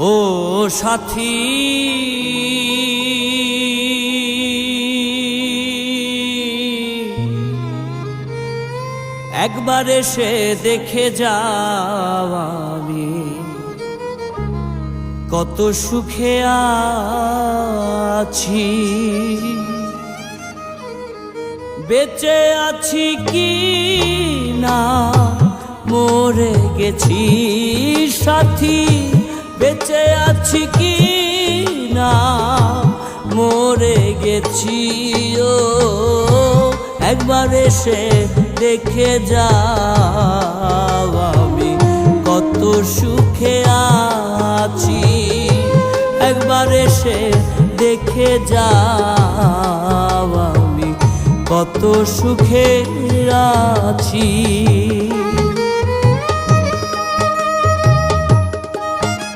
ও সাথী একবার এসে দেখে যাও আমি কত সুখে আছি, বেঁচে আছি কি না মরে গেছি সাথী, বেঁচে আছি কি না মরে গেছি। ও একবার এসে দেখে যাও আমি কত সুখে আছি, একবার এসে দেখে যাও আমি কত সুখে আছি।